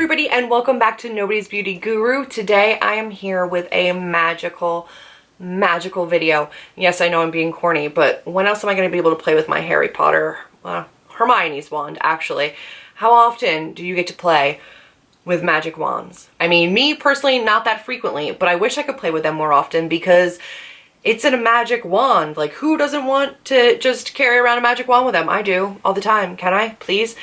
everybody, and welcome back to Nobody's Beauty Guru. Today I am here with a magical video. Yes, I know I'm being corny, but when else am I going to be able to play with my Harry Potter, Hermione's wand, actually? How often do you get to play with magic wands? I mean, me personally, not that frequently, but I wish I could play with them more often because it's a magic wand. Like, who doesn't want to just carry around a magic wand with them? I do, all the time. Can I? Please?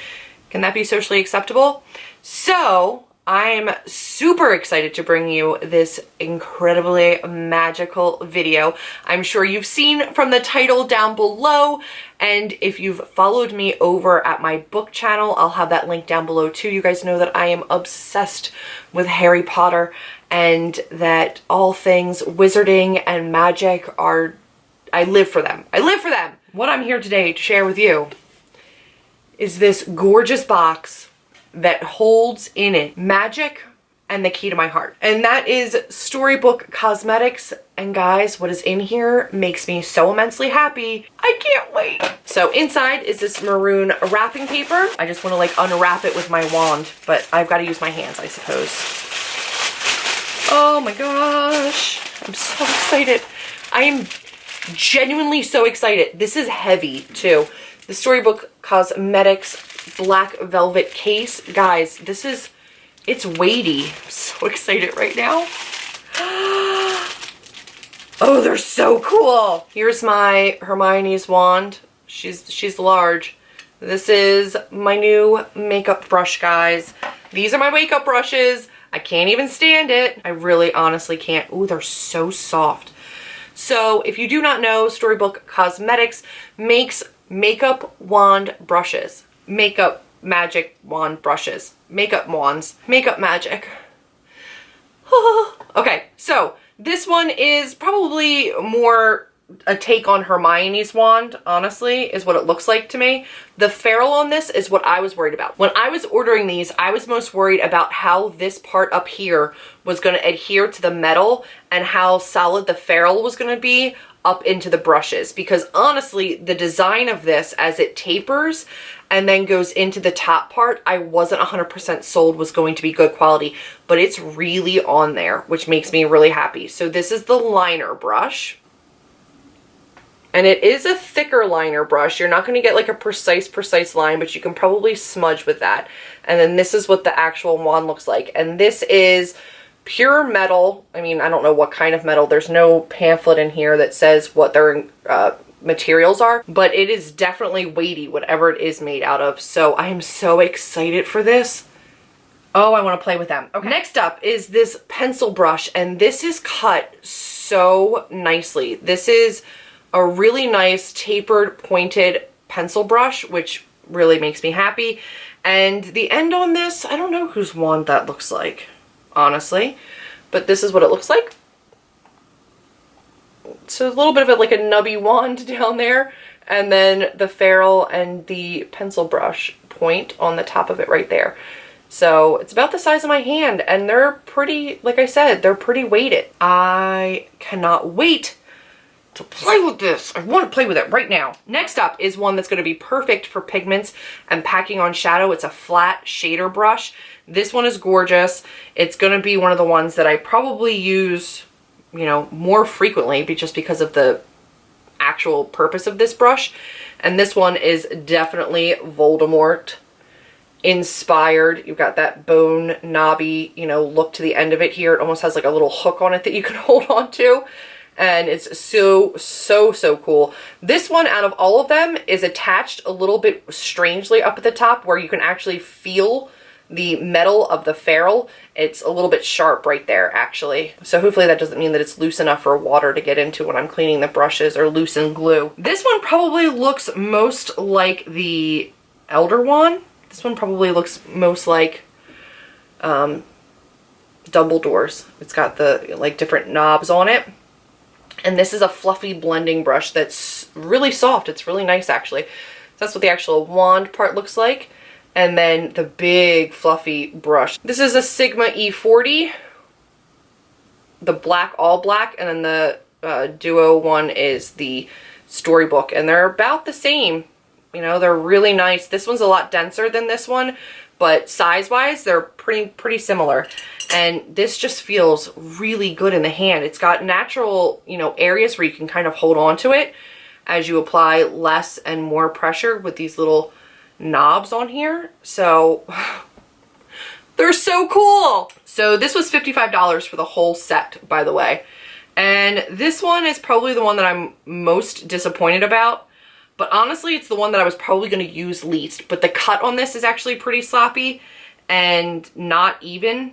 Can that be socially acceptable? So, I'm super excited to bring you this incredibly magical video. I'm sure you've seen from the title down below, and if you've followed me over at my book channel, I'll have that link down below too. You guys know that I am obsessed with Harry Potter and that all things wizarding and magic are, I live for them. I live for them. What I'm here today to share with you is this gorgeous box that holds in it magic and the key to my heart. And that is Storybook Cosmetics. And guys, what is in here makes me so immensely happy. I can't wait. So inside is this maroon wrapping paper. I just want to like unwrap it with my wand, but I've got to use my hands, I suppose. Oh my gosh. I'm so excited. I am genuinely so excited. This is heavy too. The Storybook Cosmetics black velvet case. Guys, this is, it's weighty. I'm so excited right now. Oh, they're so cool. Here's my Hermione's wand. She's large. This is my new makeup brush, guys. These are my makeup brushes. I can't even stand it. I really honestly can't. Ooh, they're so soft. So if you do not know, Storybook Cosmetics makes makeup wand brushes. Makeup magic wand brushes. Makeup wands. Makeup magic. Okay, so this one is probably more a take on Hermione's wand, honestly, is what it looks like to me. The ferrule on this is what I was worried about. When I was ordering these, I was most worried about how this part up here was going to adhere to the metal and how solid the ferrule was going to be up into the brushes, because honestly, the design of this as it tapers and then goes into the top part, I wasn't 100% sold was going to be good quality, but it's really on there, which makes me really happy. So this is the liner brush. And it is a thicker liner brush. You're not going to get like a precise line, but you can probably smudge with that. And then this is what the actual wand looks like. And this is pure metal. I mean, I don't know what kind of metal. There's no pamphlet in here that says what their materials are, but it is definitely weighty, whatever it is made out of. So I am so excited for this. Oh, I want to play with them. Okay. Next up is this pencil brush, and this is cut so nicely. This is a really nice tapered pointed pencil brush, which really makes me happy. And the end on this, I don't know whose wand that looks like, honestly, but this is what it looks like. So a little bit of like a nubby wand down there, and then the ferrule and the pencil brush point on the top of it right there. So it's about the size of my hand, and they're pretty, like I said, they're pretty weighted. I cannot wait to play with this. I want to play with it right now. Next up is one that's going to be perfect for pigments and packing on shadow. It's a flat shader brush. This one is gorgeous. It's going to be one of the ones that I probably use, you know, more frequently just because of the actual purpose of this brush. And this one is definitely Voldemort inspired. You've got that bone knobby, you know, look to the end of it here. It almost has like a little hook on it that you can hold on to. And it's so cool. This one out of all of them is attached a little bit strangely up at the top where you can actually feel the metal of the ferrule. It's a little bit sharp right there, actually. So hopefully that doesn't mean that it's loose enough for water to get into when I'm cleaning the brushes or loosen glue. This one probably looks most like the Elder Wand. This one probably looks most like Dumbledore's. It's got the like different knobs on it. And this is a fluffy blending brush that's really soft. It's really nice, actually. So that's what the actual wand part looks like. And then the big fluffy brush. This is a Sigma E40. The black, all black. And then the Duo one is the Storybook. And they're about the same. You know, they're really nice. This one's a lot denser than this one, but size-wise, they're pretty similar. And this just feels really good in the hand. It's got natural, you know, areas where you can kind of hold on to it as you apply less and more pressure with these little knobs on here. So they're so cool. So this was $55 for the whole set, by the way. And this one is probably the one that I'm most disappointed about. But honestly, it's the one that I was probably going to use least. But the cut on this is actually pretty sloppy and not even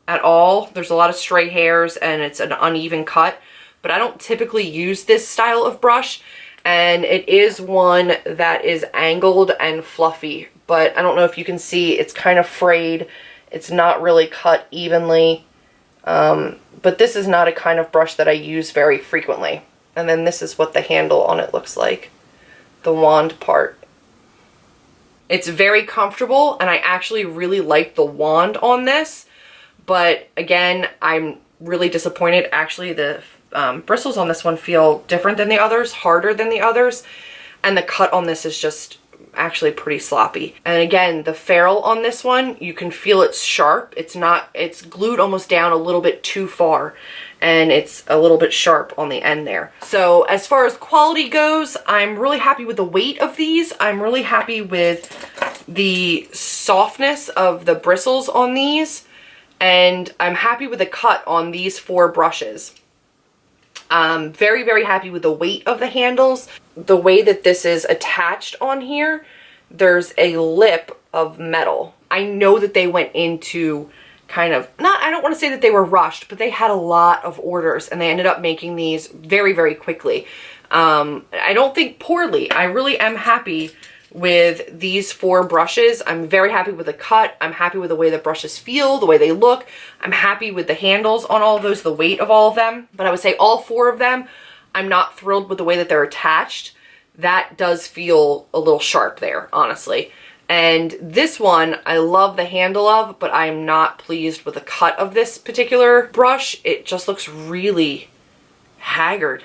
at all. There's a lot of stray hairs and it's an uneven cut. But I don't typically use this style of brush. And it is one that is angled and fluffy. But I don't know if you can see, it's kind of frayed. It's not really cut evenly. But this is not a kind of brush that I use very frequently. And then this is what the handle on it looks like. The wand part. It's very comfortable and I actually really like the wand on this. But again, I'm really disappointed. Actually, the bristles on this one feel different than the others, harder than the others. And the cut on this is just actually pretty sloppy. And again, the ferrule on this one, you can feel it's sharp. It's glued almost down a little bit too far. And it's a little bit sharp on the end there. So as far as quality goes, I'm really happy with the weight of these. I'm really happy with the softness of the bristles on these. And I'm happy with the cut on these 4 brushes. I'm very, very happy with the weight of the handles. The way that this is attached on here, there's a lip of metal. I know that they went into kind of, I don't want to say that they were rushed, but they had a lot of orders and they ended up making these very, very quickly. I don't think poorly. I really am happy with these 4 brushes. I'm very happy with the cut. I'm happy with the way the brushes feel, the way they look. I'm happy with the handles on all of those, the weight of all of them. But I would say all 4 of them, I'm not thrilled with the way that they're attached. That does feel a little sharp there, honestly. And this one, I love the handle of, but I am not pleased with the cut of this particular brush. It just looks really haggard.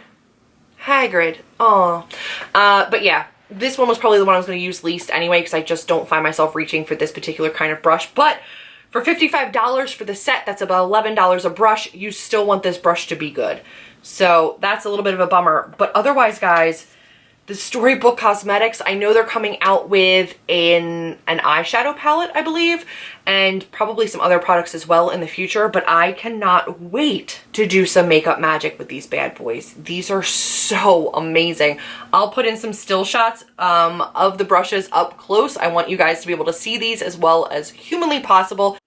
Oh. But yeah, this one was probably the one I was going to use least anyway, because I just don't find myself reaching for this particular kind of brush. But for $55 for the set, that's about $11 a brush. You still want this brush to be good. So that's a little bit of a bummer. But otherwise, guys, the Storybook Cosmetics, I know they're coming out with an eyeshadow palette, I believe, and probably some other products as well in the future, but I cannot wait to do some makeup magic with these bad boys. These are so amazing. I'll put in some still shots of the brushes up close. I want you guys to be able to see these as well as humanly possible.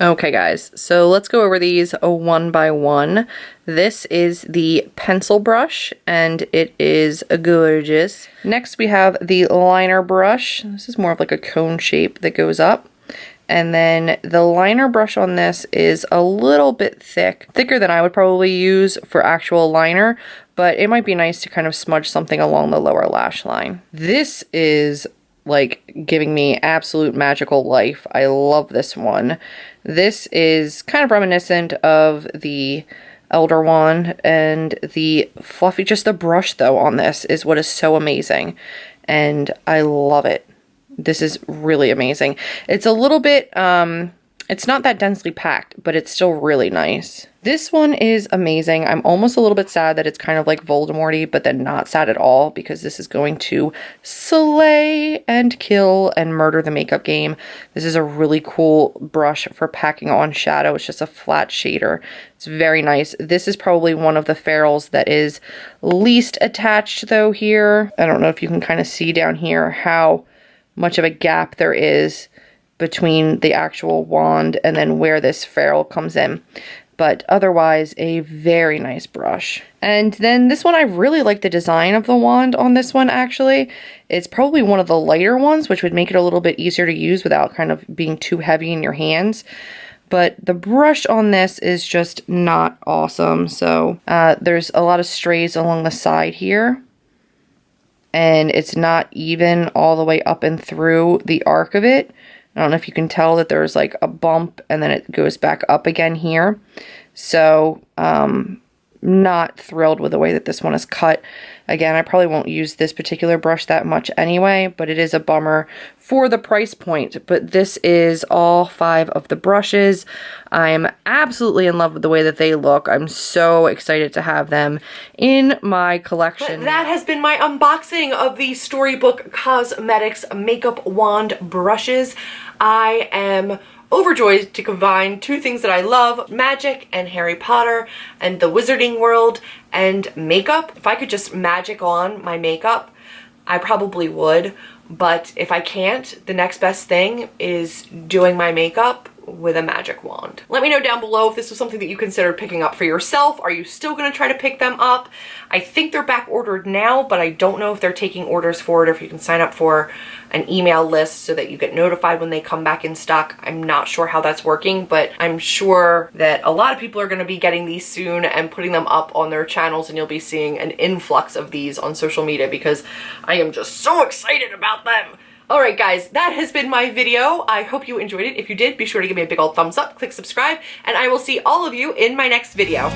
Okay guys, so let's go over these one by one. This is the pencil brush and it is gorgeous. Next we have the liner brush. This is more of like a cone shape that goes up. And then the liner brush on this is a little bit thicker than I would probably use for actual liner, but it might be nice to kind of smudge something along the lower lash line. This is like giving me absolute magical life. I love this one. This is kind of reminiscent of the Elder Wand, and the fluffy, just the brush though on this is what is so amazing. And I love it. This is really amazing. It's a little bit, it's not that densely packed, but it's still really nice. This one is amazing. I'm almost a little bit sad that it's kind of like Voldemort-y, but then not sad at all, because this is going to slay and kill and murder the makeup game. This is a really cool brush for packing on shadow. It's just a flat shader. It's very nice. This is probably one of the ferrules that is least attached though here. I don't know if you can kind of see down here how much of a gap there is between the actual wand and then where this ferrule comes in. But otherwise, a very nice brush. And then this one, I really like the design of the wand on this one, actually. It's probably one of the lighter ones, which would make it a little bit easier to use without kind of being too heavy in your hands. But the brush on this is just not awesome. So there's a lot of strays along the side here. And it's not even all the way up and through the arc of it. I don't know if you can tell that there's like a bump and then it goes back up again here. So not thrilled with the way that this one is cut. Again, I probably won't use this particular brush that much anyway, but it is a bummer for the price point. But this is all 5 of the brushes. I'm absolutely in love with the way that they look. I'm so excited to have them in my collection. But that has been my unboxing of the Storybook Cosmetics makeup wand brushes. I am overjoyed to combine 2 things that I love, magic and Harry Potter and the wizarding world and makeup. If I could just magic on my makeup, I probably would, but if I can't, the next best thing is doing my makeup with a magic wand. Let me know down below if this was something that you considered picking up for yourself. Are you still gonna try to pick them up? I think they're back ordered now, but I don't know if they're taking orders for it or if you can sign up for an email list so that you get notified when they come back in stock. I'm not sure how that's working, but I'm sure that a lot of people are gonna be getting these soon and putting them up on their channels, and you'll be seeing an influx of these on social media because I am just so excited about them. Alright guys, that has been my video. I hope you enjoyed it. If you did, be sure to give me a big old thumbs up, click subscribe, and I will see all of you in my next video.